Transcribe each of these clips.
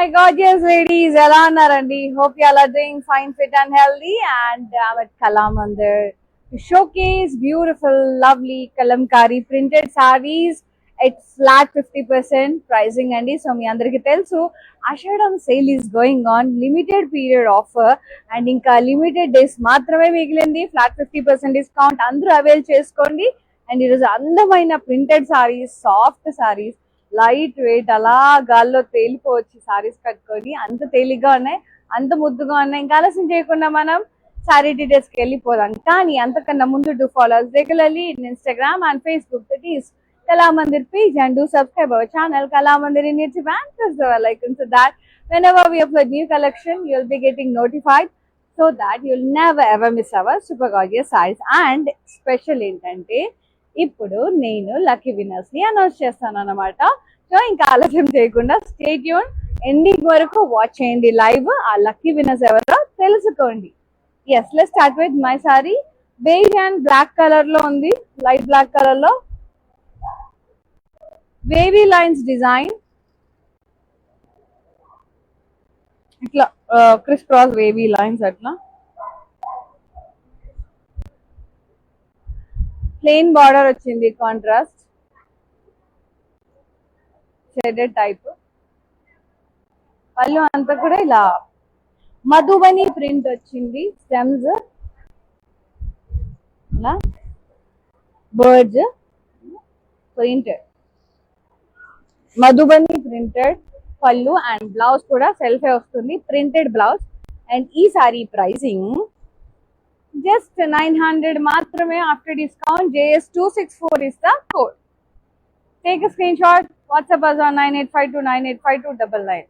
my gorgeous ladies, ఎలా ఉన్నారండి? Hope you all are doing fine, fit and healthy, and I'm at Kalamandir to showcase beautiful, lovely kalamkari printed sarees at flat 50% pricing అండి. So మీ అందరికీ తెలుసు Ashadham sale is going on, limited period offer and ఇంకా limited days మాత్రమే మిగిలింది. Flat 50% discount అందరూ avail చేసుకోండి. And ఈరోజు అందమైన printed saris, soft saris, light weight, అలా గాల్లో తేలిపోవచ్చు సారీస్ కట్టుకొని. అంత తేలిగ్గా ఉన్నాయి, అంత ముద్దుగా ఉన్నాయి. ఇంకా ఆలస్యం చేయకుండా మనం సారీ డీటెయిల్స్కి వెళ్ళిపోదాం. కానీ అంతకన్నా ముందు do follow regularly in Instagram and Facebook, that is Kalamandir page, and do subscribe our channel Kalamandir in YouTube and press the bell icon so that whenever we upload new collection you'll be getting notified, so that you'll never ever miss our super gorgeous sarees. And special ఏంటంటే ఇప్పుడు నేను lucky winners ని announce చేస్తాను అన్నమాట. So ఇంకా ఆలస్యం చేయకుండా stay tune, ending వరకు వాచ్ చేయండి లైవ్. ఆ లక్కీ విన్నర్స్ ఎవరో తెలుసుకోండి. Yes, let's start with my saree. Beige and black colour లో ఉంది, లైట్ బ్లాక్ కలర్ లో వేవీ లైన్స్ డిజైన్, ఇట్లా క్రిస్ క్రాస్ వేవీ లైన్స్, అట్లా ప్లెయిన్ బార్డర్ వచ్చింది, కాంట్రాస్ట్ షేడెడ్ టైప్. పళ్ళు అంతా కూడా ఇలా మధుబని ప్రింట్ వచ్చింది, స్టెమ్స్ ఇలా బర్డ్స్ ప్రింటెడ్, మధుబని ప్రింటెడ్ పళ్ళు. అండ్ బ్లౌజ్ కూడా సెల్ఫే వస్తుంది, ప్రింటెడ్ బ్లౌజ్. అండ్ ఈ సారీ ప్రైసింగ్ జస్ట్ 900 మాత్రమే. After discount JS 264 is the code. Take a screenshot, WhatsApp us on 9852985299.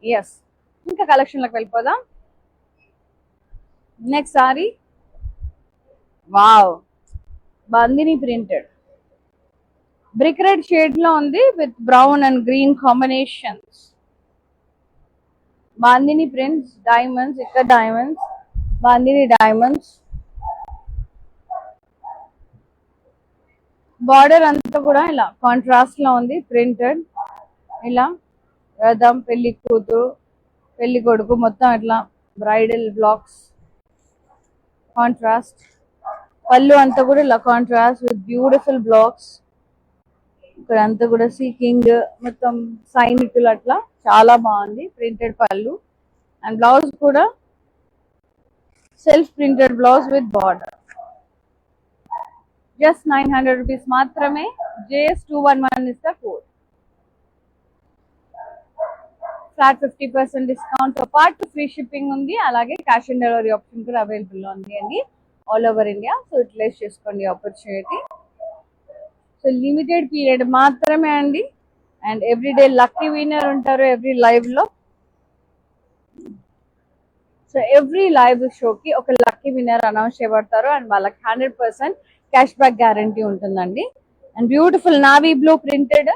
Yes, ఇంకా కలెక్షన్లోకి వెళ్ళిపోదాం. Next sorry, wow, బందిని printed brick red shade లో ఉంది with brown and green combinations. Bandhani prints, diamonds, ఇక్కడ diamonds, bandhani diamonds. Border అంతా కూడా ఇలా contrast లో ఉంది, ప్రింటెడ్. ఇలా రథం, పెళ్లి కూతురు, పెళ్లి కొడుకు, మొత్తం ఇట్లా బ్రైడల్ బ్లాక్స్, కాంట్రాస్ట్. పళ్ళు అంతా కూడా ఇలా కాంట్రాస్ట్ విత్ బ్యూటిఫుల్ బ్లాక్స్. ఇక్కడ అంతా కూడా సీకింగ్, మొత్తం సైనికులు, అట్లా చాలా బాగుంది. ప్రింటెడ్ పళ్ళు అండ్ బ్లౌజ్ కూడా self printed blouse with border. Just 900 rupees మాత్రమే. JS 211 is the code. Flat 50% discount తో పాటు ఫ్రీ షిప్పింగ్ ఉంది, అలాగే క్యాష్ ఆన్ డెలివరీ ఆప్షన్ కూడా అవైలబుల్ లో ఉంది అండి, all over India. So utilize చేసుకోండి ఆపర్చునిటీ. సో లిమిటెడ్ పీరియడ్ మాత్రమే అండి. అండ్ ఎవ్రీడే లక్కీ విన్నర్ ఉంటారు ఎవ్రీ లైవ్ లో. సో ఎవ్రీ లైవ్ షోకి ఒక లక్కీ విన్నర్ అనౌన్స్ చేయబడతారు అండ్ వాళ్ళకి 100% క్యాష్ బ్యాక్ గ్యారంటీ ఉంటుందండి. And beautiful navy blue printed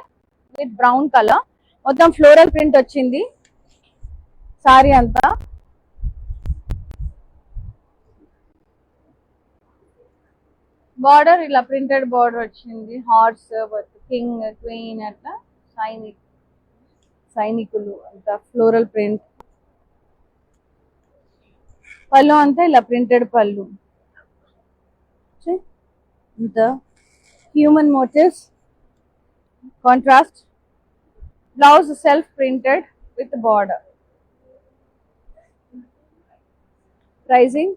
with brown colour, మొత్తం ఫ్లోరల్ ప్రింట్ వచ్చింది సారీ అంతా. బార్డర్ ఇలా ప్రింటెడ్ బార్డర్ వచ్చింది, హార్ట్స్, కింగ్, క్వీన్, అట్లా సైనికులు అంతా ఫ్లోరల్ ప్రింట్. పళ్ళు అంతా ఇలా ప్రింటెడ్ పళ్ళు, ఇంత human motifs, contrast. Blouse self printed with border. Pricing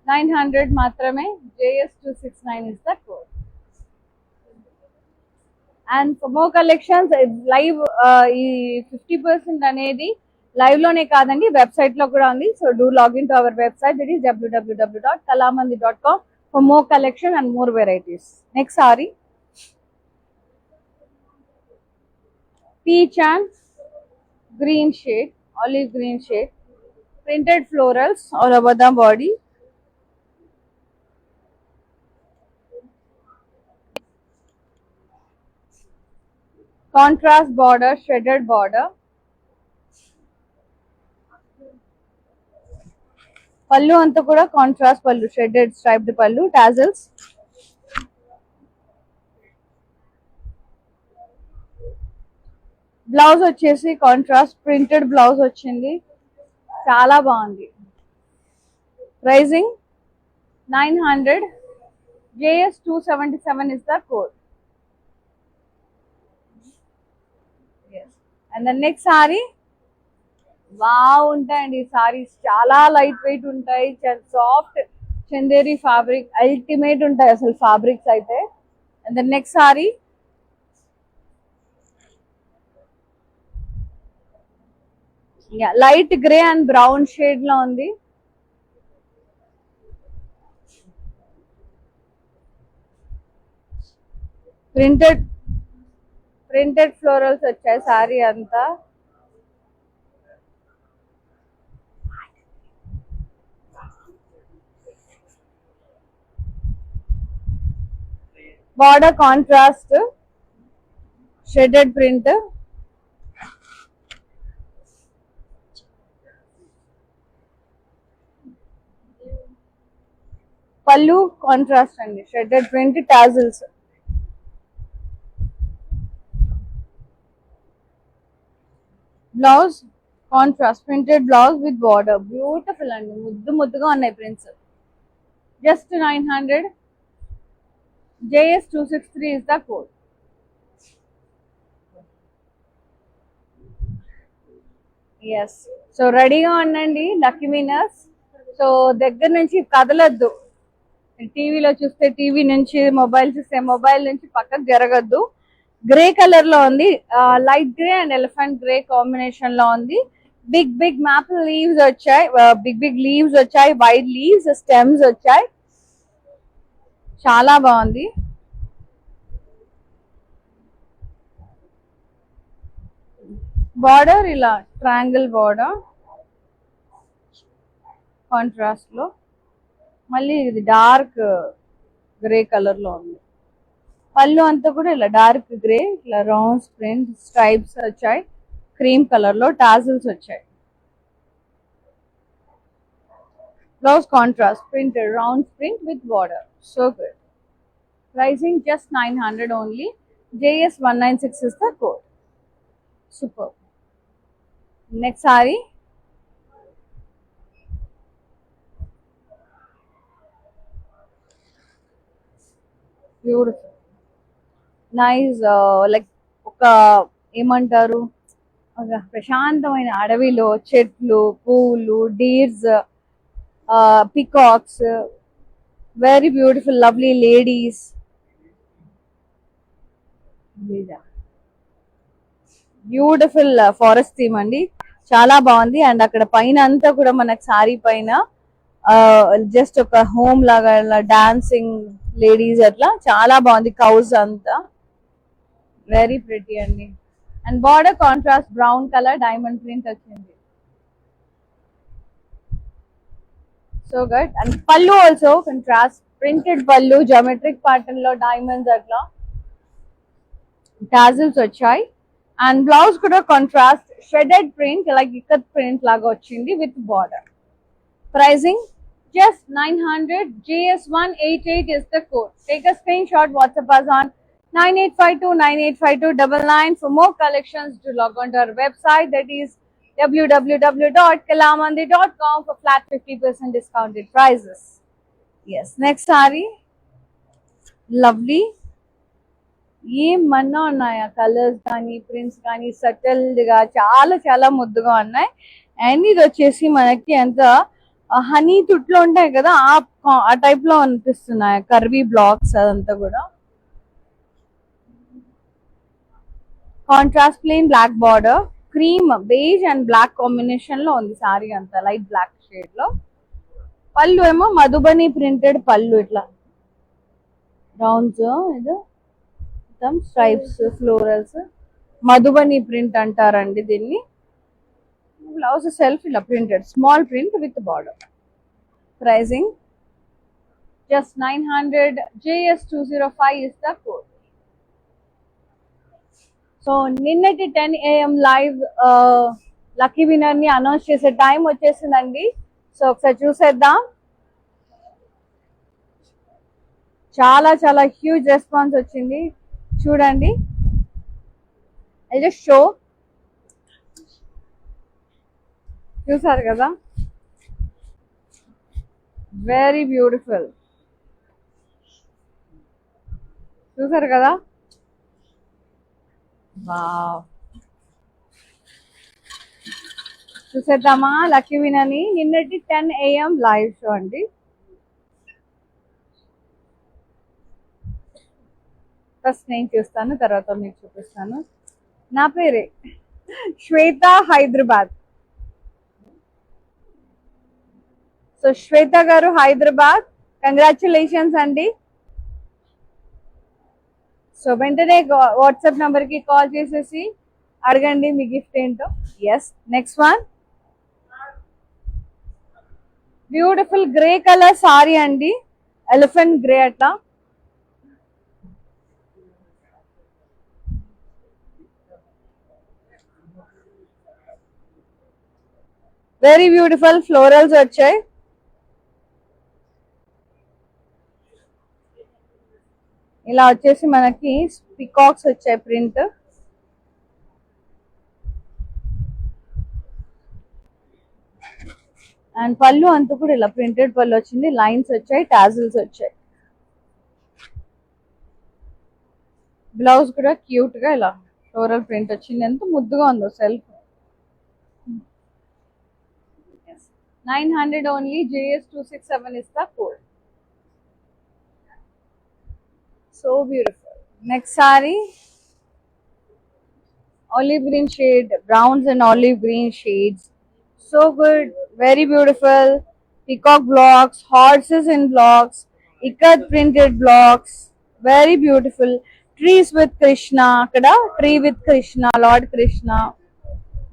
900 మాత్రమే. JS 269 is the code. And for more collections, live ఈ 50% అనేది లైవ్ లోనే కాదండి, వెబ్సైట్ లో కూడా ఉంది. So do login to our website, that is www.kalamandir.com for more collection and more varieties. Next saree, peach and green shade, olive green shade, printed florals all over the body. Contrast border, shredded border. పళ్ళు అంతా కూడా contrast పళ్ళు, shaded striped పళ్ళు, tassels. Blouse వచ్చేసి contrast printed blouse వచ్చింది, చాలా బాగుంది. Pricing 900. JS277 is the code. Yes. And the next saree, wow ఉంటాయండి సారీస్, చాలా లైట్ వెయిట్ ఉంటాయి, సాఫ్ట్ చందేరి ఫ్యాబ్రిక్, అల్టిమేట్ ఉంటాయి అసలు ఫ్యాబ్రిక్స్ అయితే. And the next saree, light grey and brown shade లో ఉంది. ప్రింటెడ్ ఫ్లోరల్స్ వచ్చాయి సారీ అంతా. బార్డర్ కాంట్రాస్ట్ షెడెడ్ ప్రింట్, పళ్ళు కాంట్రాస్ట్ అండి, shaded print, tassels. Blouse contrast printed blouse with border, beautiful అండి, ముద్దు ముద్దుగా ఉన్నాయి prints. Just 900. JS263 is the code. Yes, so రెడీగా ఉండండి లక్కీ విన్నర్స్. సో దగ్గర నుంచి కదలొద్దు, టీవీలో చూస్తే టీవీ నుంచి, మొబైల్ చూస్తే మొబైల్ నుంచి పక్కకు జరగద్దు. గ్రే కలర్ లో ఉంది, light grey and elephant grey combination లో ఉంది. బిగ్ బిగ్ మ్యాపుల్ లీవ్స్ వచ్చాయి, బిగ్ లీవ్స్ వచ్చాయి, వైట్ లీవ్స్, స్టెమ్స్ వచ్చాయి, చాలా బాగుంది. బార్డర్ ఇలా ట్రయాంగిల్ బార్డర్ కాంట్రాస్ట్ లో, మళ్ళీ ఇది డార్క్ గ్రే కలర్ లో ఉంది. పళ్ళు అంతా కూడా ఇలా డార్క్ గ్రే, ఇలా రౌండ్ ప్రింట్ స్ట్రైప్స్ వచ్చాయి, క్రీమ్ కలర్ లో టాజిల్స్ వచ్చాయి. Blouse contrast printed round print with border, so good. Pricing just 900 only. JS196 is the code. Super. Next saree, beautiful nice, like ఒక ఏమంటారు, ఒక ప్రశాంతమైన అడవిలో చెట్లు, పూలు, deers, peacocks, very beautiful lovely ladies. Beautiful forest theme అండి, చాలా బాగుంది. అండ్ అక్కడ పైన అంతా కూడా మనకు సారీ పైన జస్ట్ ఒక హోమ్ లాగా డాన్సింగ్ లేడీస్, అట్లా చాలా బాగుంది. కౌస్ అంతా వెరీ ప్రిటీ అండి. And border contrast brown colour diamond print వచ్చింది, సో గుడ్. అండ్ పళ్ళు ఆల్సో కాంట్రాస్ట్ ప్రింటెడ్ పళ్ళు, జామెట్రిక్ ప్యాటర్న్ లో డైమండ్స్ అట్లా టాజిల్స్ వచ్చాయి. అండ్ బ్లౌజ్ కూడా contrast shaded print, like ikat print లాగా వచ్చింది with border. Pricing just 900. JS188 is the code. Take a screenshot, WhatsApp us on 9852985299. For more collections, do log on to our website, that is www.kalamandi.com for flat 50% discounted prices. Yes, next saree, lovely. ఏమన్నా ఉన్నాయా colours కానీ prints కానీ, subtle గా చాలా చాలా ముద్దుగా ఉన్నాయి. And ఇది వచ్చేసి మనకి ఎంత హనీ తుట్లో ఉంటాయి కదా, ఆ టైప్ లో అనిపిస్తున్నాయి కర్వీ బ్లాక్స్, అదంతా కూడా. Contrast plain black border, cream beige and black combination లో ఉంది సారీ అంతా, లైట్ బ్లాక్ షేడ్ లో. పళ్ళు ఏమో మధుబని ప్రింటెడ్ పళ్ళు, ఇట్లా రౌండ్స్, ఇది మొత్తం స్ట్రైప్స్ ఫ్లోరల్స్, మధుబని ప్రింట్ అంటారండి దీన్ని. బ్లౌజ్ సెల్ఫ్ ఇలా printed small print with border. Pricing just 900. JS205 is the code. So నిన్నటి 10 AM లైవ్ లక్కీ విన్నర్ ని అనౌన్స్ చేసే టైం వచ్చేసిందండి. సో ఒకసారి చూసేద్దాం. చాలా చాలా హ్యూజ్ రెస్పాన్స్ వచ్చింది, చూడండి. ఐ జస్ట్ షో చూసారు కదా, వెరీ బ్యూటిఫుల్. చూసారు కదా, వావ్. చూసేద్దామా లక్కీ వినని నిన్నటి 10 AM లైవ్ షో అండి. ఫస్ట్ నేను చూస్తాను, తర్వాత మీకు చూపిస్తాను. నా పేరే శ్వేత, హైదరాబాద్. సో శ్వేత గారు హైదరాబాద్, కంగ్రాచులేషన్స్ అండి. సో వెంటనే వాట్సాప్ నంబర్ కి కాల్ చేసేసి అడగండి మీ గిఫ్ట్ ఏంటో. Yes, next one beautiful grey colour saree అండి, ఎలిఫెంట్ గ్రే అట్లా. వెరీ బ్యూటిఫుల్ ఫ్లోరల్స్ వచ్చాయి. ఇలా వచ్చేసి మనకి పికాక్స్ వచ్చాయి ప్రింట్. అండ్ పళ్ళు అంతా కూడా ఇలా ప్రింటెడ్ పళ్ళు వచ్చింది, లైన్స్ వచ్చాయి, టాజిల్స్ వచ్చాయి. బ్లౌజ్ కూడా క్యూట్ గా ఇలా ఫ్లోరల్ ప్రింట్ వచ్చింది, ఎంత ముద్దుగా ఉందో self. 900 only, JS267 is the code. So beautiful. Next saree, olive green shade, browns and olive green shades. So good, very beautiful. Peacock blocks, horses in blocks, ikat printed blocks, very beautiful. Trees with Krishna, akkada tree with Krishna, Lord Krishna.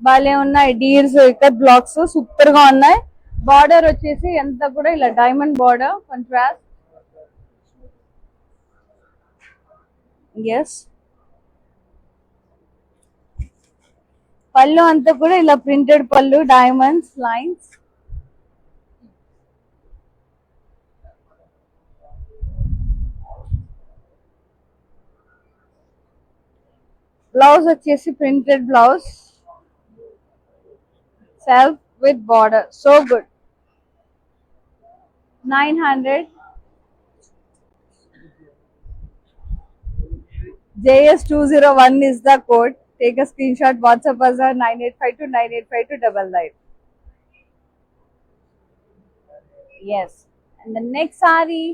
బాలే ఉన్నాయి deers, ikat blocks super గా ఉన్నాయి. Border వచ్చేసి ఎంత కూడా ఇలా diamond border contrast. Yes, పళ్ళు అంతా కూడా ఇలా ప్రింటెడ్ పళ్ళు, డైమండ్స్, లైన్స్. బ్లౌజ్ వచ్చేసి printed blouse, self with border, so good. 900, JS201 is the code. Take a screenshot, WhatsApp us at 9852985299. Yes, and the next saree.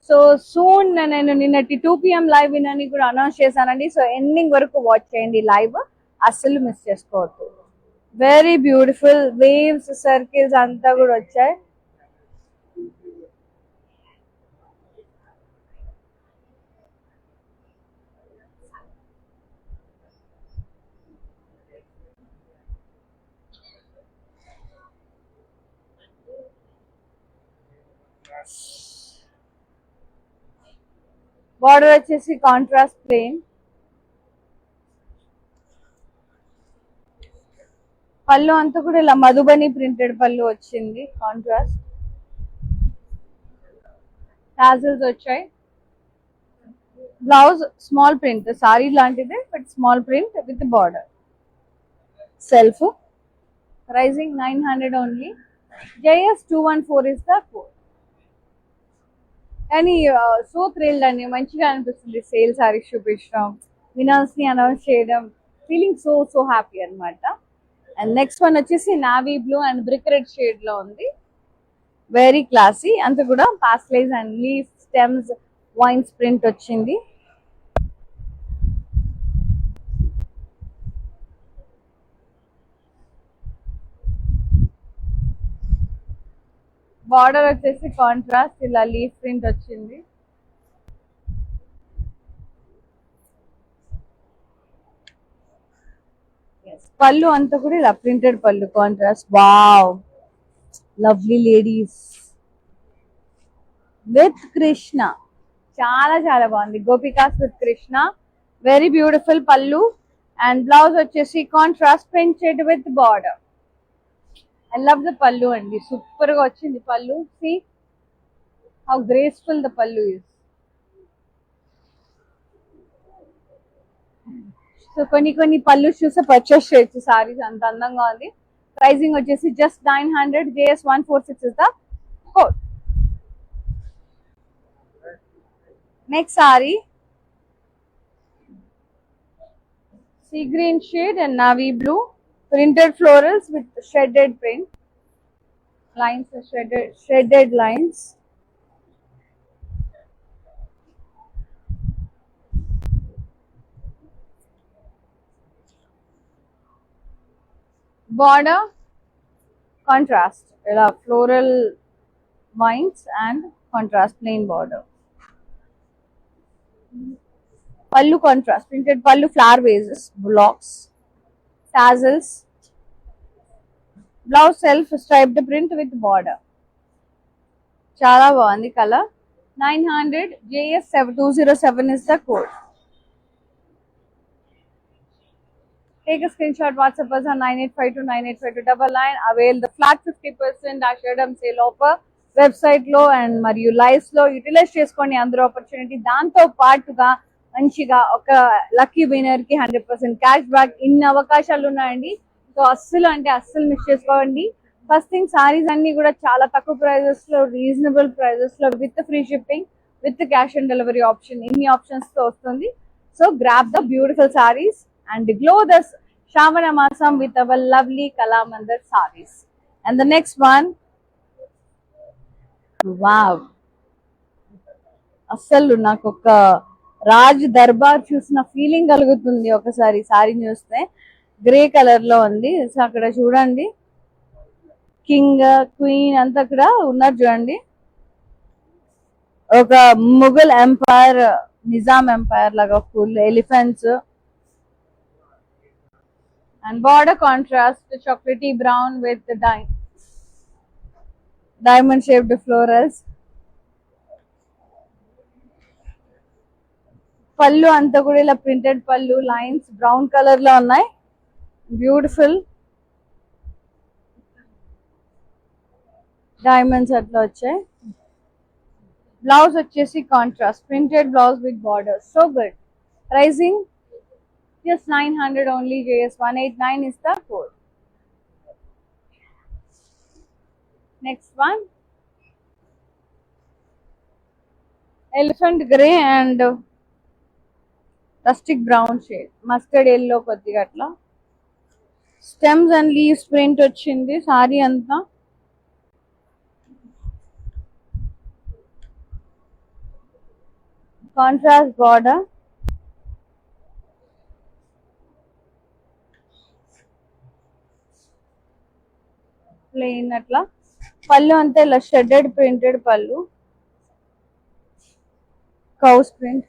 So soon నేను నిన్నటి 2 PM live వినని కూడా అనౌన్స్ చేశానండి. So ending వరకు watch చేయండి live, అస్సలు miss చేసుకోవద్దు. Very beautiful waves, circles అంతా కూడా వచ్చాయి. బార్డర్ వచ్చేసి కాంట్రాస్ట్ ప్లెయిన్, పళ్ళు అంతా కూడా ఇలా మధుబని ప్రింటెడ్ పళ్ళు వచ్చింది, కాంట్రాస్ట్. టాజిల్స్ వచ్చాయి. బ్లౌజ్ స్మాల్ ప్రింట్, సారీ లాంటిదే but small print with border. Self, pricing 900 only, JS214 is the code. కానీ సో థ్రిల్డ్ అండి, మంచిగా అనిపిస్తుంది సేల్ సారీస్ చూపించడం, వినర్స్ ని అనౌన్స్ చేయడం, ఫీలింగ్ సో సో హ్యాపీ అనమాట. అండ్ నెక్స్ట్ వన్ వచ్చేసి navy blue and brick red shade లో ఉంది, వెరీ క్లాసీ. అంత కూడా pastelise and leaf stems vines print వచ్చింది. బార్డర్ వచ్చేసి కాంట్రాస్ట్ ఇలా లీఫ్ ప్రింట్ వచ్చింది. పళ్ళు అంతా కూడా ఇలా ప్రింటెడ్ పళ్ళు, contrast. Wow, lovely ladies with Krishna, చాలా చాలా బాగుంది. Gopikas with Krishna, very beautiful పళ్ళు. అండ్ బ్లౌజ్ వచ్చేసి contrast printed with border. I love the పళ్ళు అండి, సూపర్ గా వచ్చింది పళ్ళు. సీ హౌ గ్రేస్ఫుల్ ద పళ్ళు ఇస్. సో కొన్ని కొన్ని పళ్ళు చూస్తే పర్చేస్ చేయొచ్చు సారీస్, అంత అందంగా ఉంది. Pricing వచ్చేసి just 900. JS146 is the code. Next saree, sea green shade and navy blue, printed florals with shredded print. Lines are shredded lines. Border contrast, floral vines and contrast plain border. Pallu contrast, printed pallu, flower vases, blocks, tassels. Blouse self striped print with border. Chala బాగుంది colour. 900. JS207 is the code. Take a screenshot, WhatsApp us on 9852985299. Avail the flat 50% Ashadam sale offer website లో and మరియు lives లో utilise చేసుకోండి అందరూ opportunity. దాంతో పాటుగా మంచిగా ఒక లక్కీ విన్నర్ కి 100% క్యాష్ బ్యాక్. ఇన్ని అవకాశాలు ఉన్నాయండి. సో అస్సలు మిస్ చేసుకోండి. ఫస్ట్ థింగ్, సారీస్ అన్ని కూడా చాలా తక్కువ ప్రైజెస్ లో, రీజనబుల్ ప్రైజెస్ లో, with free shipping, with cash on delivery option, ఇన్ని ఆప్షన్స్ తో వస్తుంది. So grab the beautiful saris and glow the Shravana Masam with our lovely Kalamandir sarees. And the next one, wow, అస్సలు నాకు ఒక రాజ్ దర్బార్ చూసిన feeling కలుగుతుంది ఒకసారి సారీ చూస్తే. గ్రే కలర్ లో ఉంది. సో అక్కడ చూడండి, కింగ్ క్వీన్ అంతా అక్కడ ఉన్నారు చూడండి. ఒక ముఘల్ ఎంపైర్, నిజాం ఎంపైర్ లాగా full elephants. And border contrast, the chocolatey brown with the diamond shaped florals. Pallu anta kuda ila printed pallu, lines brown color lo unnai, beautiful diamonds atla vachai. Blouse vachesi contrast, printed blouse with borders, so good. Pricing just 900 only. JS189 is the code. Next one, elephant grey and rustic brown shade, mustard yellow కొద్దిగా అట్లా. Stems and leaves print వచ్చింది sorry అంతా. Contrast border, plain అట్లా. పళ్ళు అంతా ఇలా shaded printed పళ్ళు, cows print.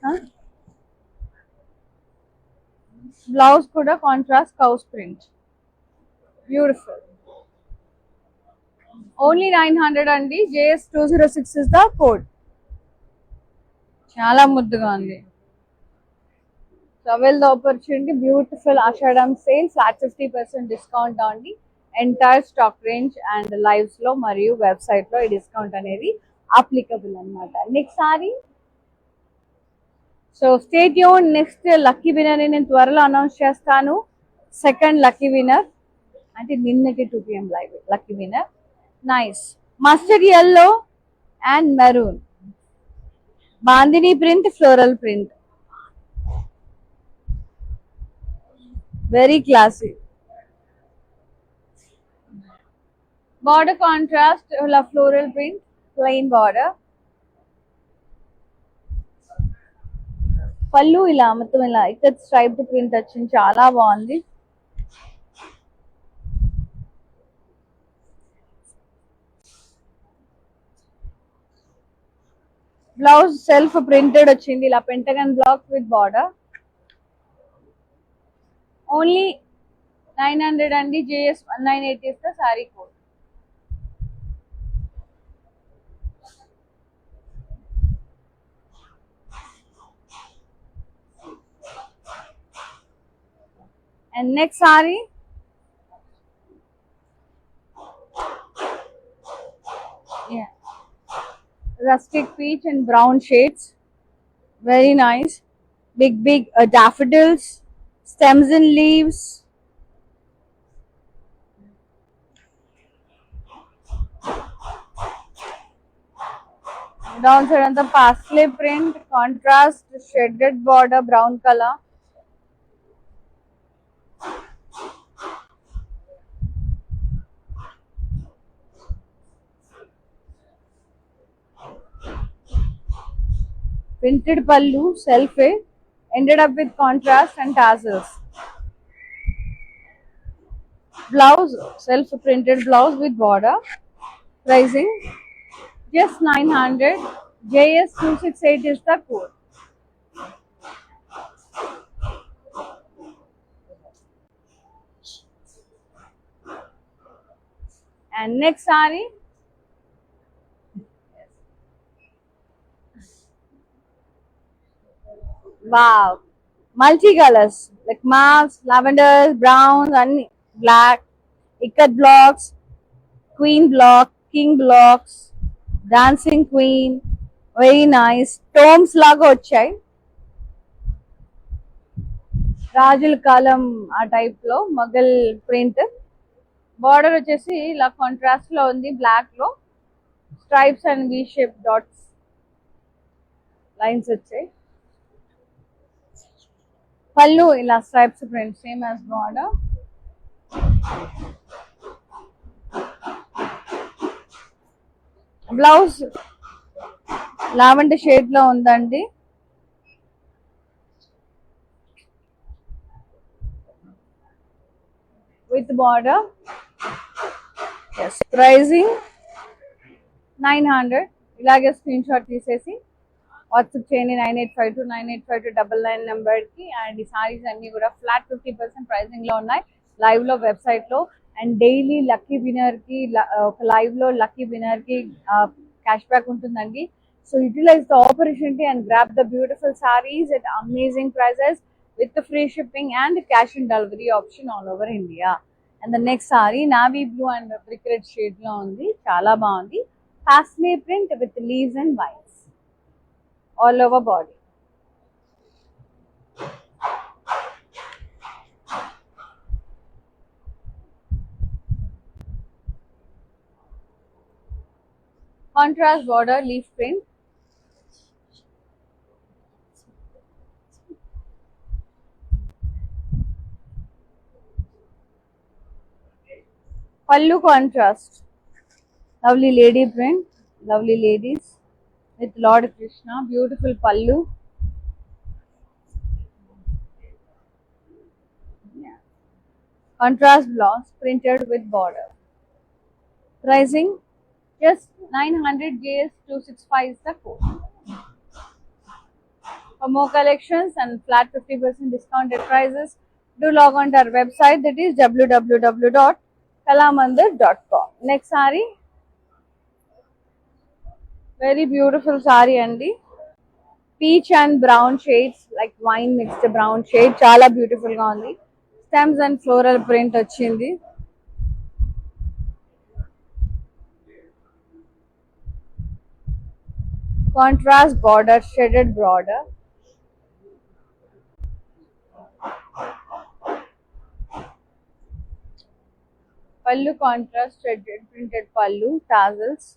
Blouse కూడా contrast cows print, beautiful. Only 900 అండి. JS206 is the code. చాలా ముద్దుగా ఉంది. So avail the opportunity. Beautiful Ashadham sale, flat 50% discount అండి. Entire stock range and lives లో మరియు వెబ్సైట్ లో ఈ డిస్కౌంట్ అనేది అప్లికబుల్ అనమాట. Next sari, so stay tune. Next lucky winner నేను త్వరలో అనౌన్స్ చేస్తాను. సెకండ్ లక్కీ విన్నర్ అంటే నిన్నటి 2 PM live lucky winner. Nice mustard yellow and maroon, bandhani print, floral print, very classy. Border contrast, floral print, plain border. పళ్ళు ఇలా మొత్తం ఇలా ఇక్కడ స్ట్రైప్డ్ ప్రింట్ వచ్చింది, చాలా బాగుంది. బ్లౌజ్ సెల్ఫ్ ప్రింటెడ్ వచ్చింది, ఇలా pentagon block with border. Only 900 అండి. JS198 is the saree code. And next saree, yeah, rustic peach and brown shades, very nice. Big daffodils, stems and leaves, Downside on the parsley print, contrast shaded border, brown color. Printed pallu, self-a, ended up with contrast and tassels. Blouse, self-printed blouse with border. Pricing just 900. JS268 is the code. And next saree, wow, multicolors like mauves, lavenders, browns, and black, ikat blocks, queen block, king blocks, dancing queen, very nice. Tomes లాగా వచ్చాయి, రాజుల కాలం ఆ type లో Mughal print. Border వచ్చేసి ఇలా contrast లో ఉంది, black లో stripes and V shape dots lines వచ్చాయి. పళ్ళు ఇలా stripes print same as border. Blouse lavender shade లో ఉందండి. With border. ప్రైజింగ్ 900. ఇలాగే స్క్రీన్ షాట్ తీసేసి వాట్సాప్ చేయండి 9852985299 నెంబర్ కి. అండ్ ఈ సారీస్ అన్ని కూడా ఫ్లాట్ 50% ప్రైజింగ్ లో ఉన్నాయి లైవ్ లో, వెబ్సైట్ లో. అండ్ డైలీ లక్కీ విన్నర్ కి ఒక లైవ్ లో లక్కీ విన్నర్ కి క్యాష్ బ్యాక్ ఉంటుందండి. So utilize the opportunity and grab the beautiful sarees at amazing prices with free shipping and cash on delivery option all over India. And the next saree navy blue and brick red shade లో ఉంది, చాలా బాగుంది. Paisley print with leaves and vines all over body. Contrast border, leaf print. Pallu contrast. Lovely lady print, lovely ladies with Lord Krishna, beautiful pallu. Yeah. Contrast blouse printed with border. Pricing just 900. JS265 is the code. For more collections and flat 50% discounted prices, do log on to our website, that is www.kalamandir.com. Next saree, very beautiful saree andi. Peach and brown shades, like wine mixed brown shade, చాలా beautiful గా ఉంది. Stems and floral print వచ్చింది. Contrast border, shaded border. పల్లు contrast shaded printed పల్లు, tassels.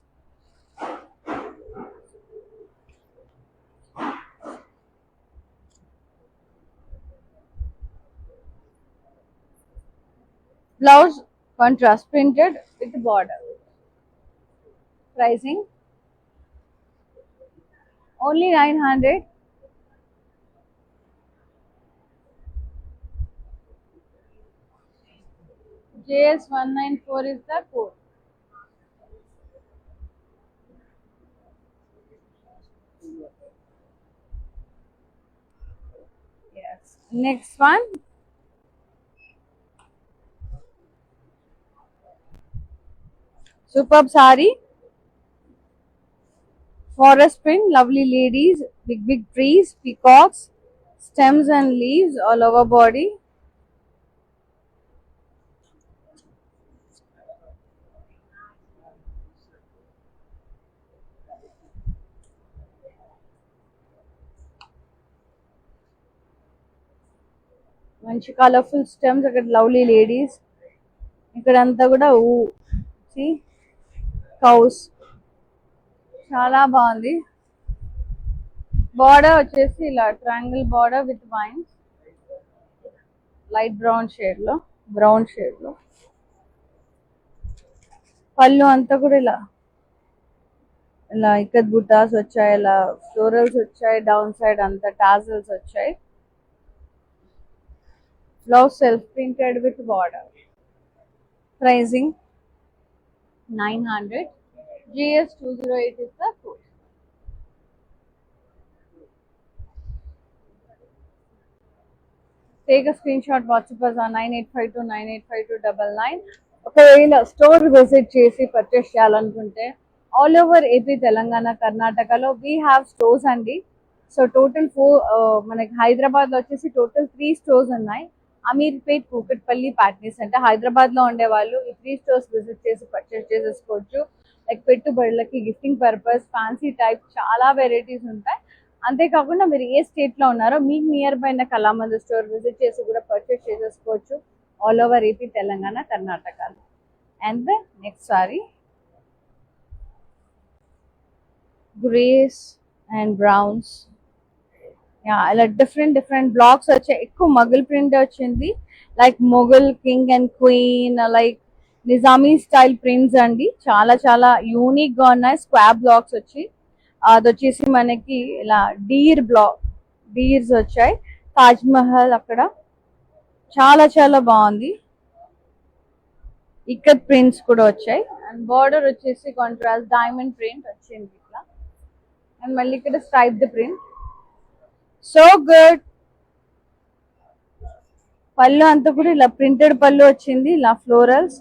Blouse contrast printed with border. Pricing only 900. JS194 is the code. Yes. Next one. Superb saree. Forest print, lovely ladies, big trees, peacocks, stems and leaves all over body. మంచి colourful stems, అక్కడ lovely ladies, ఇక్కడంతా కూడా see cows, చాలా బాగుంది. Border వచ్చేసి ఇలా triangle border with wines, light brown shade లో, పళ్ళు అంతా కూడా ఇలా ఇలా ఇక్కత్ బుటాస్ వచ్చాయి, ఇలా ఫ్లోరల్స్ వచ్చాయి, డౌన్ సైడ్ అంతా టాజల్స్ వచ్చాయి. Blouse self printed with border. Pricing 900. GS 208 is the code. Take a screenshot, WhatsApp us on 9852985299. ఒకవేళ స్టోర్ విజిట్ చేసి పర్చేస్ చేయాలనుకుంటే ఆల్ ఓవర్ ఏపీ, తెలంగాణ, కర్ణాటకలో వీ హ్యావ్ స్టోర్స్ అండి. సో టోటల్ 4, మనకి హైదరాబాద్లో వచ్చేసి టోటల్ 3 స్టోర్స్ ఉన్నాయి. అమీర్పేట్, కూకట్పల్లి, పాట్నీ సెంటర్. హైదరాబాద్లో ఉండే వాళ్ళు ఈ 3 స్టోర్స్ విజిట్ చేసి పర్చేస్ చేసేసుకోవచ్చు. లైక్ పెట్టుబడులకి, గిఫ్టింగ్ పర్పస్, ఫ్యాన్సీ టైప్ చాలా వెరైటీస్ ఉంటాయి. అంతేకాకుండా మీరు ఏ స్టేట్లో ఉన్నారో మీకు నియర్ బై ఉన్న కళామందిర్ స్టోర్ విజిట్ చేసి కూడా పర్చేస్ చేసేసుకోవచ్చు ఆల్ ఓవర్ ఏపీ, తెలంగాణ, కర్ణాటకలో. And the next sorry grace and browns, ఇలా డిఫరెంట్ బ్లాక్స్ వచ్చాయి. ఎక్కువ మొఘల్ ప్రింట్ వచ్చింది, like Mughal king and queen, like Nizami style prints అండి. చాలా చాలా యూనిక్ గా ఉన్నాయి. స్క్వాబ్ బ్లాక్స్ వచ్చి అది వచ్చేసి మనకి ఇలా డీర్స్ వచ్చాయి. తాజ్ మహల్ అక్కడ చాలా చాలా బాగుంది. ఇక్కత్ ప్రింట్స్ కూడా వచ్చాయి. అండ్ బార్డర్ వచ్చేసి కాంట్రాస్ట్ డైమండ్ ప్రింట్ వచ్చింది ఇట్లా. అండ్ మళ్ళీ ఇక్కడ stripe the print. So good. పళ్ళు అంతా కూడా ఇలా ప్రింటెడ్ పళ్ళు వచ్చింది, ఇలా florals,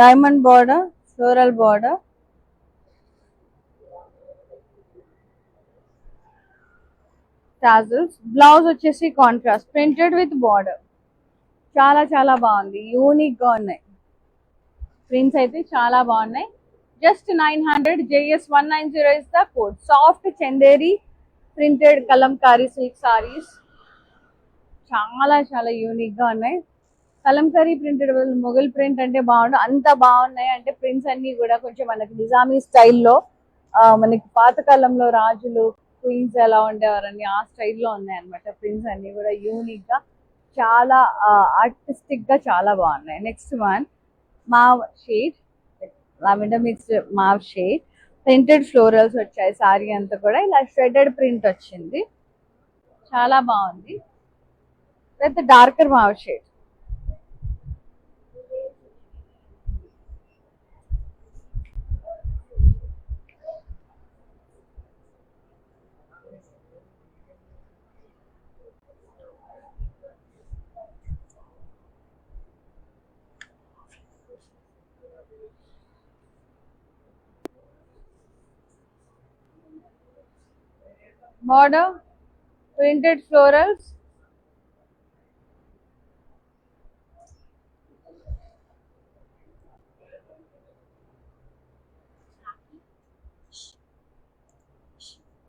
diamond border, floral border. Tassels. Blouse వచ్చేసి కాంట్రాస్ట్ ప్రింటెడ్ విత్ బార్డర్. చాలా చాలా బాగుంది, యూనిక్ గా ఉన్నాయి. ప్రింట్స్ అయితే చాలా బాగున్నాయి. Just 900. JS 190 is the code. Soft Chanderi printed Kalamkari silk saris చాలా చాలా యూనిక్ గా ఉన్నాయి. కలంకారీ ప్రింటెడ్ మొఘల్ ప్రింట్ అంటే బాగుండు, అంత బాగున్నాయి. అంటే ప్రింట్స్ అన్ని కూడా కొంచెం మనకి నిజామీ స్టైల్లో, మనకి పాతకాలంలో రాజులు, క్వీన్స్ ఎలా ఉండేవారని ఆ స్టైల్లో ఉన్నాయి అనమాట. ప్రింట్స్ అన్ని కూడా యూనిక్ గా, చాలా ఆర్టిస్టిక్ గా చాలా బాగున్నాయి. Next one mauve shade, lavender mixed mauve shade. Printed florals వచ్చాయి. సారీ అంతా కూడా ఇలా షెడెడ్ ప్రింట్ వచ్చింది, చాలా బాగుంది. With darker mauve shade. Border, printed florals,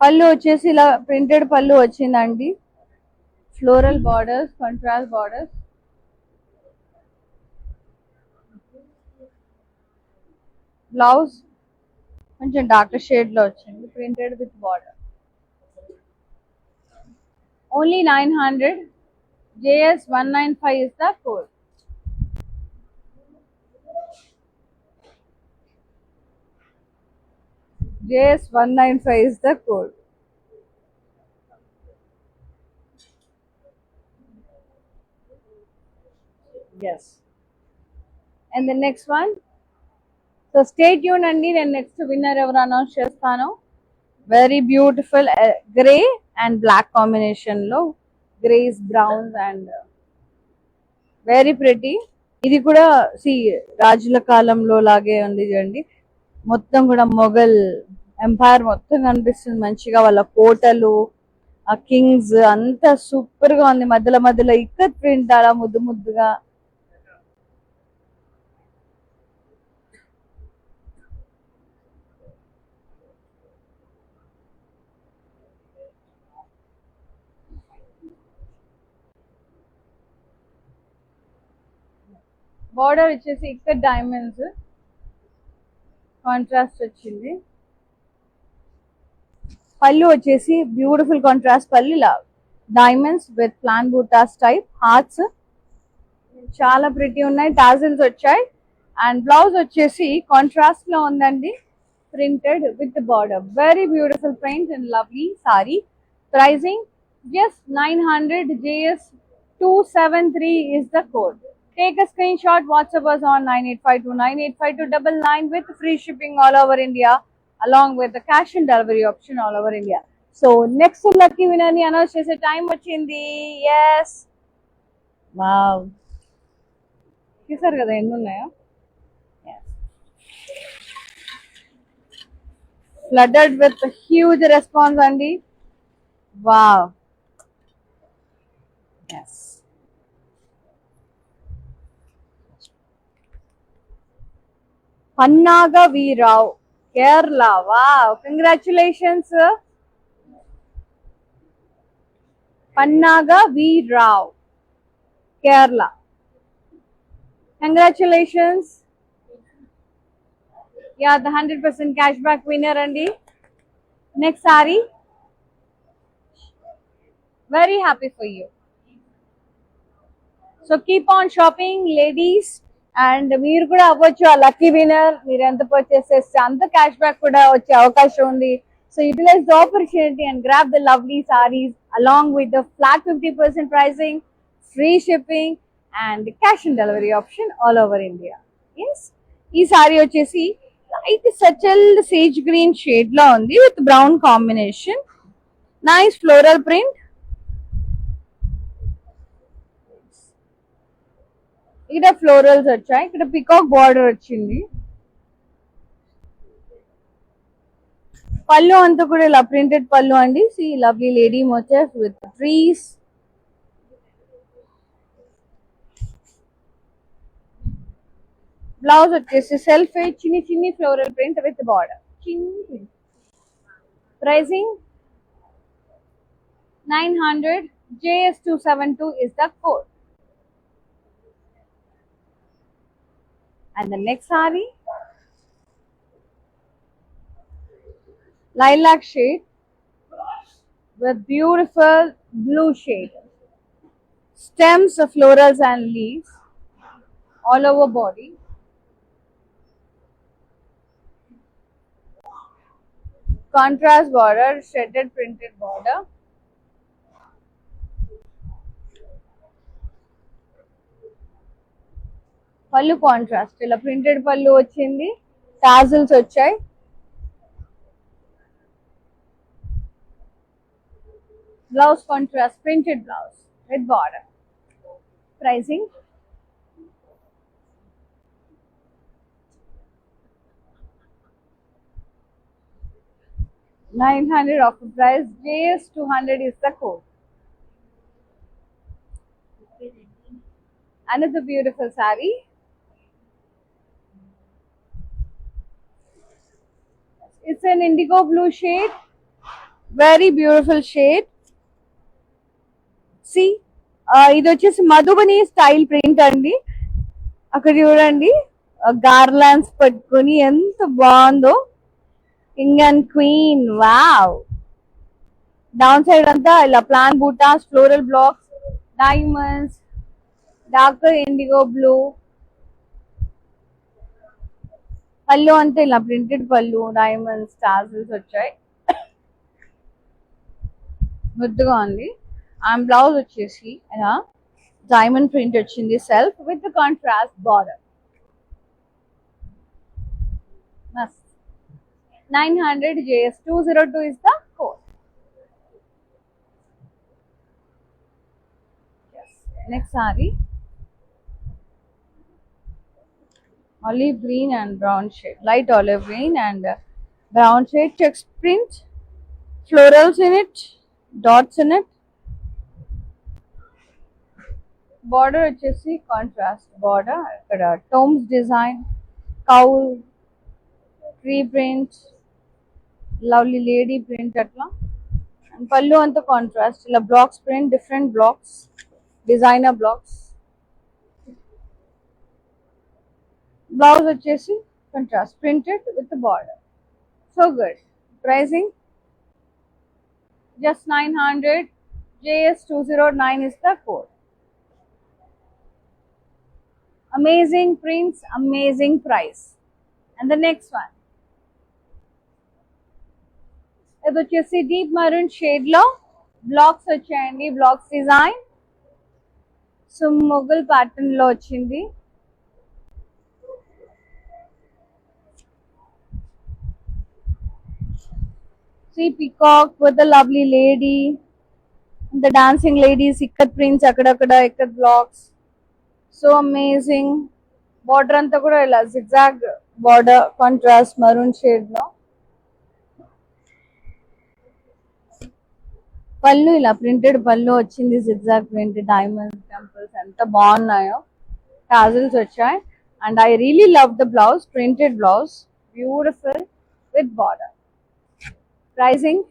pallu వచ్చేసి ఇలా ప్రింటెడ్ పళ్ళు వచ్చిందండి. Floral borders, contrast borders. Blouse కొంచెం డార్క్ షేడ్ లో వచ్చింది, printed with border. Only 900. JS 195 is the code. JS 195 is the code. Yes. And the next one. So stay tuned అండి, నేను next winner ఎవరు announce చేస్తాను. Very beautiful grey and black combination లో, greys, browns and very pretty. ఇది కూడా రాజుల కాలంలో లాగే ఉంది చూడండి. మొత్తం కూడా మొఘల్ ఎంపైర్ మొత్తం కనిపిస్తుంది మంచిగా. వాళ్ళ కోటలు, ఆ కింగ్స్ అంతా సూపర్ గా ఉంది. మధ్యలో ఇక్కత్ ప్రింట్ అలా ముద్దు ముద్దుగా. బార్డర్ వచ్చేసి ఇక్కత్ డైమండ్స్ కాంట్రాస్ట్ వచ్చింది. పళ్ళు వచ్చేసి బ్యూటిఫుల్ కాంట్రాస్ట్ పళ్ళు, ఇలా diamonds with plain butas type hearts, చాలా ప్రిటీ ఉన్నాయి. టాజిల్స్ వచ్చాయి. అండ్ బ్లౌజ్ వచ్చేసి కాంట్రాస్ట్ లో ఉందండి, printed with border. Very beautiful print and lovely saree. Pricing just 900. JS 273 is the code. Take a screenshot, WhatsApp us on 9852985299 with free shipping all over India, along with the cash and delivery option all over India. So next lucky winner ni announce chese time vachindi. Yes, wow, చూసారు కదా ఎన్ని ఉన్నాయో. Flooded with huge response andi. Wow. Yes. Pannaga V. Rao, Kerala. Wow. Congratulations, sir. Pannaga V. Rao, Kerala. Congratulations. Yeah, the 100% cashback winner andi. Next saree. Very happy for you. So keep on shopping, ladies. And మీరు కూడా అవ్వచ్చు ఆ lucky winner. మీరు ఎంత purchase చేస్తే అంత cash back కూడా వచ్చే అవకాశం ఉంది. So utilize the opportunity and grab the lovely sarees along with the flat 50% pricing, free shipping and cash on delivery option all over India. Yes, ఈ సారీ వచ్చేసి లైట్ సచల్ సేజ్ గ్రీన్ షేడ్ లో ఉంది with brown combination. Nice floral print. ఇక్కడ florals వచ్చాయి. ఇక్కడ peacock border వచ్చింది. పళ్ళు అంతా కూడా ఇలా ప్రింటెడ్ పళ్ళు అండి. See lovely lady motifs with trees. Blouse వచ్చేసి సెల్ఫ్ చిన్ని చిన్ని ఫ్లోరల్ ప్రింట్ విత్ బార్డర్. చిన్ని pricing 900. JS 272 is the code. And the next saree, lilac shade with beautiful blue shade. Stems of florals and leaves all over body. Contrast border, shredded printed border. పళ్ళు contrast ఇలా printed పళ్ళు వచ్చింది. Tassels వచ్చాయి. Blouse contrast printed blouse with border. Pricing 900 offer price. JS 200 is the code. Another beautiful saree. It's an indigo blue shade. Very beautiful shade. See, ఇది వచ్చేసి Madhubani style print అండి. అక్కడ చూడండి గార్లాండ్స్ పెట్టుకొని ఎంత బాగుందో. King and queen. Wow. Down side అంతా ఇలా plan buttas, floral blocks, diamonds, dark IndiGo blue. పళ్ళు అంతా ఇలా ప్రింటెడ్ పళ్ళు, డైమండ్స్, టాజిల్స్ వచ్చాయి. ముద్దుగా ఉంది. అండ్ బ్లౌజ్ వచ్చేసి ఇలా డైమండ్ ప్రింట్ వచ్చింది self with contrast border. 900. JS 202 is the code. Yes. Next saree, olive green and brown shade, light olive green and brown shade, text print, florals in it, dots in it. Border వచ్చేసి contrast border. ఇక్కడ టోమ్స్ design, కౌల్, tree print, lovely lady print అట్లా. And పళ్ళు అంతా contrast ఇలా blocks print, different blocks, designer blocks. Blouse వచ్చేసి contrast printed with border. So good. Pricing just 900. JS209 is the code. Amazing prints, amazing price. And the next one, ఇది వచ్చేసి deep maroon shade లో blocks వచ్చాయండి. Blocks design so Mughal pattern లో వచ్చింది. See peacock with the lovely lady, the dancing ladies, ikat prints akkadakada, ikat blocks, so amazing. Border anta kuda ila zigzag border, contrast maroon shade lo. పళ్ళు ఇలా printed పళ్ళు వచ్చింది. Zigzag print, diamond temples ఎంత బాగున్నాయో. Tassels వచ్చాయి. And I really love the blouse, printed blouse, beautiful with border. Pricing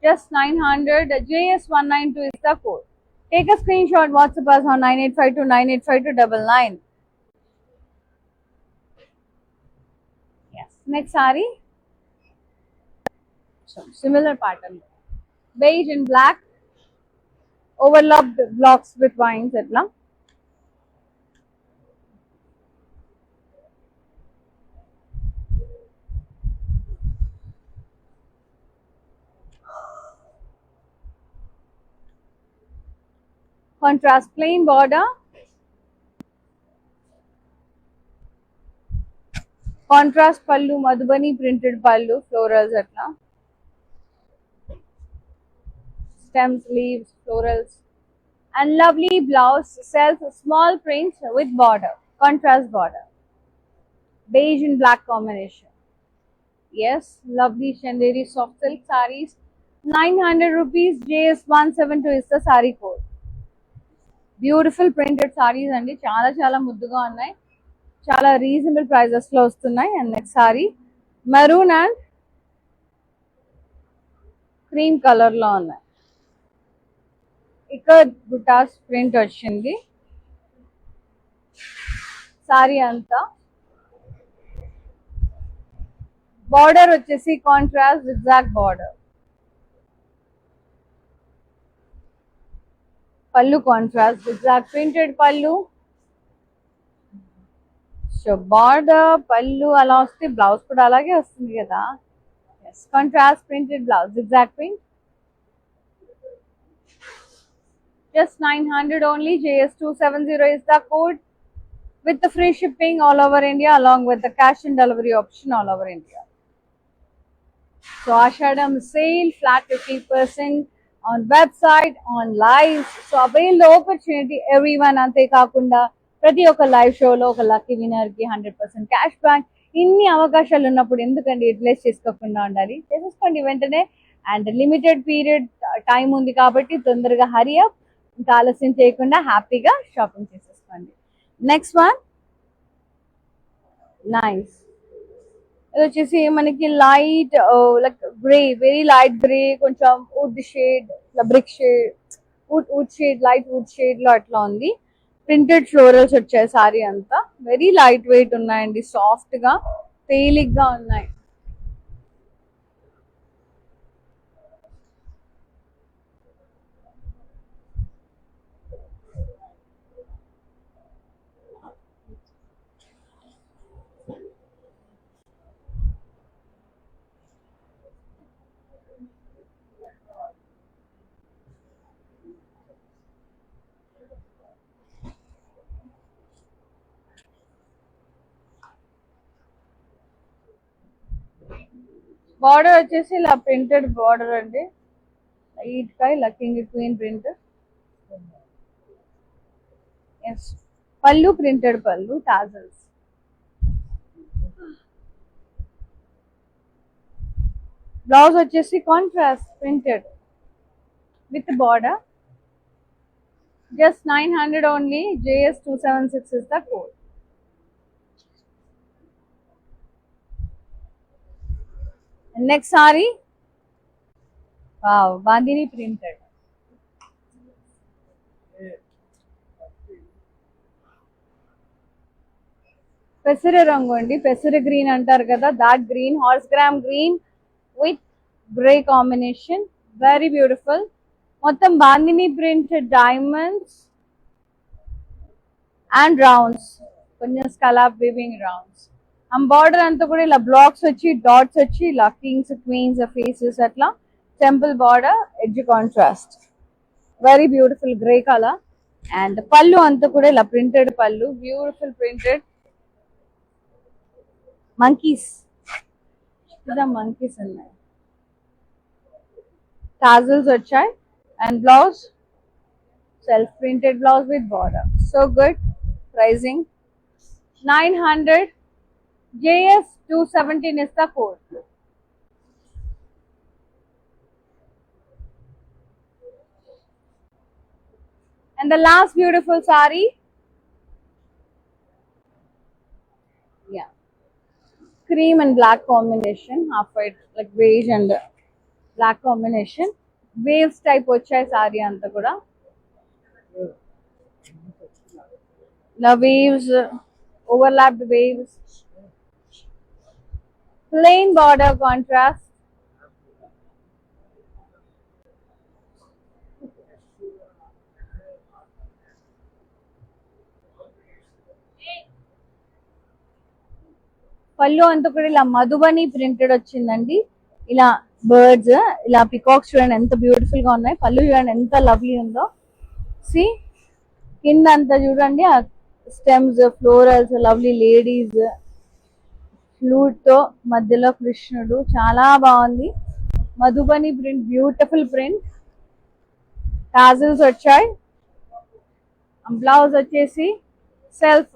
just 900. JS192 is the code. Take a screenshot, WhatsApp us on 9852985299. Yes. Next saree. So, similar pattern. Beige and black. Overlapped blocks with vines. Etla. Contrast plain border, contrast pallu, madhubani printed pallu, florals atla, stems, leaves, florals, and lovely blouse, self small prints with border, contrast border, beige and black combination. Yes, lovely Chanderi soft silk sarees, 900 rupees. JS172 is the saree code. Beautiful printed saris అండి. చాలా చాలా ముద్దుగా ఉన్నాయి. చాలా reasonable prices లో వస్తున్నాయి. And next saree maroon and cream colour లో ఉన్నాయి. ఇక్కడ బుటాస్ ప్రింట్ వచ్చింది సారీ అంతా. బార్డర్ వచ్చేసి కాంట్రాస్ట్ జిగ్జాగ్ బార్డర్. పళ్ళు కాంట్రాస్ట్ జిగ్జాగ్ ప్రింటెడ్ పళ్ళు. సో బార్డర్ పళ్ళు అలా వస్తే బ్లౌజ్ కూడా అలాగే వస్తుంది కదా. Yes, contrast printed blouse, zigzag print. Just 900 only. JS270 is the code with the free shipping all over India along with the cash and delivery option all over India. So Ashadam sale flat 50%. On website, on live. So avail the opportunity everyone. Ante kaakunda prati oka live show lo oka lucky winner ki 100% cash back. Inni avakashalu unnappudu endukandi utilize cheskokunda undali. Chesukondi ventane. And limited period time undi kabatti tondaraga hurry up. Inka alasam cheyakunda happy ga shopping cheseskondi. Next one, nice. ఇది వచ్చేసి మనకి light like grey, very light grey, కొంచెం wood shade, brick shade, wood shade, light wood shade లో అట్లా ఉంది. Printed florals వచ్చాయి sorry అంతా. Very light weight ఉన్నాయండి, సాఫ్ట్ గా తేలిగ్గా ఉన్నాయి. బార్డర్ వచ్చేసి ఇలా ప్రింటెడ్ బార్డర్ అండి, లైట్ గా ఇలా కింగ్ క్వీన్ ప్రింట్. ఎస్, పళ్ళు ప్రింటెడ్ పళ్ళు, టాజల్స్. బ్లౌజ్ వచ్చేసి contrast printed with border. Just 900 only. JS276 is the code. And next saree, wow, bandini printed. పెసర రంగు అండి, పెసర గ్రీన్ అంటారు కదా, that green, horse gram green with grey combination, very beautiful. మొత్తం bandhani print diamonds and rounds, కొంచెం scallop weaving rounds. Border అంతా కూడా ఇలా బ్లాక్స్ వచ్చి డాట్స్ వచ్చి ఇలా కింగ్స్ క్వీన్స్ ఫేసెస్ అట్లా temple border, edge contrast, very beautiful grey colour. And పళ్ళు అంతా కూడా ఇలా ప్రింటెడ్ పళ్ళు, బ్యూటిఫుల్ ప్రింటెడ్ మంకీస్, మంకీస్ ఉన్నాయి. టాజల్స్ వచ్చాయి and blouse self printed blouse with border. So good. Pricing 900. JS 217 is the code. And the last beautiful saree, yeah, cream and black combination, half white like beige and black combination, waves type vachai saree anta kuda. The waves, overlapped waves, plain border contrast. పళ్ళు అంతా కూడా ఇలా Madhubani printed వచ్చిందండి. ఇలా birds, ఇలా peacocks చూడండి ఎంత beautiful గా ఉన్నాయి. పళ్ళు చూడండి ఎంత లవ్లీ ఉందో. సి కింద అంతా చూడండి stems, florals, lovely ladies, flute తో మధ్యలో కృష్ణుడు, చాలా బాగుంది. Madhubani print, beautiful print. Tassels వచ్చాయి. బ్లౌజ్ వచ్చేసి self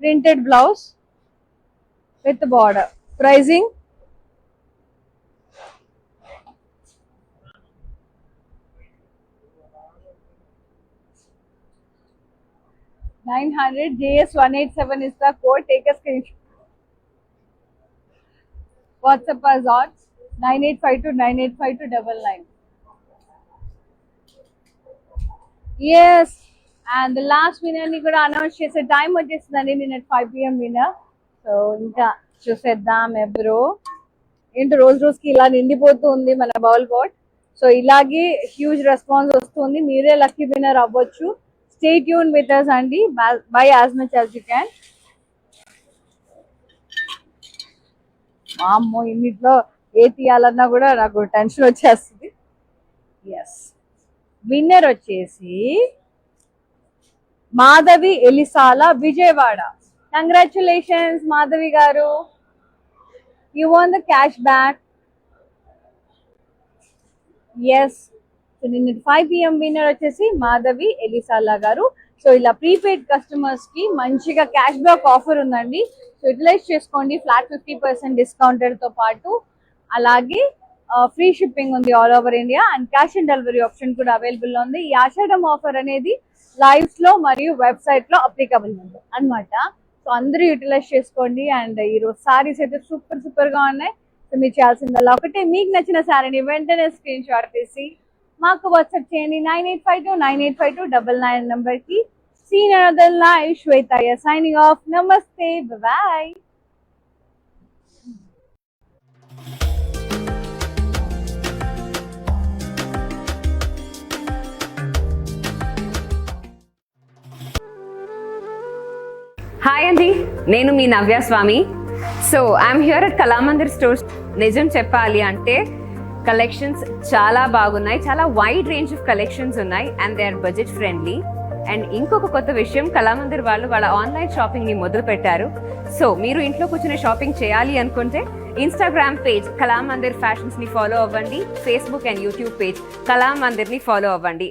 printed blouse with border. Pricing 900. JS 187 is the code. Take a screenshot. WhatsApp us on 9852985299. Yes, and the last winner ni kuda announce chese time vachesundandi. Nina 5 PM winner. So inka chuseddam ebro. ఏంటి రోజు రోజుకి ఇలా నిండిపోతూ ఉంది మన bowl boat. So ఇలాగే huge response వస్తుంది. మీరే lucky winner అవ్వచ్చు. స్టే ట్యూన్ విత్ us అండి. By as much as you can. మా అమ్మో ఇన్నిట్లో ఏ తీయాలన్నా కూడా నాకు టెన్షన్ వచ్చేస్తుంది. ఎస్, విన్నర్ వచ్చేసి మాధవి ఎలిసాల, విజయవాడ. కంగ్రాచులేషన్స్ మాధవి గారు, you won the cash back. Yes, so నిన్న 5 PM విన్నర్ వచ్చేసి మాధవి ఎలిసాల గారు. సో ఇలా ప్రీపెయిడ్ కస్టమర్స్ కి మంచిగా క్యాష్ బ్యాక్ ఆఫర్ ఉందండి. సో యూటిలైజ్ చేసుకోండి. ఫ్లాట్ 50% డిస్కౌంటెడ్ తో పాటు అలాగే ఫ్రీ షిప్పింగ్ ఉంది all over India. And cash on delivery option కూడా అవైలబుల్ ఉంది. ఈ ఆషాఢం ఆఫర్ అనేది లైవ్స్ లో మరియు వెబ్సైట్ లో అప్లికబుల్ ఉంది అన్నమాట. సో అందరూ యూటిలైజ్ చేసుకోండి. అండ్ ఈరోజు సారీస్ అయితే సూపర్ గా ఉన్నాయి. సో మీరు చేయాల్సిందల్లా ఒకటే, మీకు నచ్చిన సారీని వెంటనే స్క్రీన్ షాట్ తీసి మాకు వాట్సాప్ చేయండి 9852985299 నెంబర్ కి. Seen another live. Shweta signing off. Namaste, bye. Hi అండి, నేను మీ Navya Swamy. So I'm here at Kalamandir stores. నిజం చెప్పాలి అంటే కలెక్షన్స్ చాలా బాగున్నాయి. చాలా వైడ్ రేంజ్ ఆఫ్ కలెక్షన్స్ ఉన్నాయి and they are budget friendly. And ఇంకొక కొత్త విషయం, కళామందిర్ వాళ్ళు వాళ్ళ ఆన్లైన్ షాపింగ్ని మొదలు పెట్టారు. సో మీరు ఇంట్లో కూర్చుని షాపింగ్ చేయాలి అనుకుంటే ఇన్స్టాగ్రామ్ పేజ్ కళామందిర్ ఫ్యాషన్స్ని ఫాలో అవ్వండి. ఫేస్బుక్ అండ్ యూట్యూబ్ పేజ్ కళామందిర్ని ఫాలో అవ్వండి.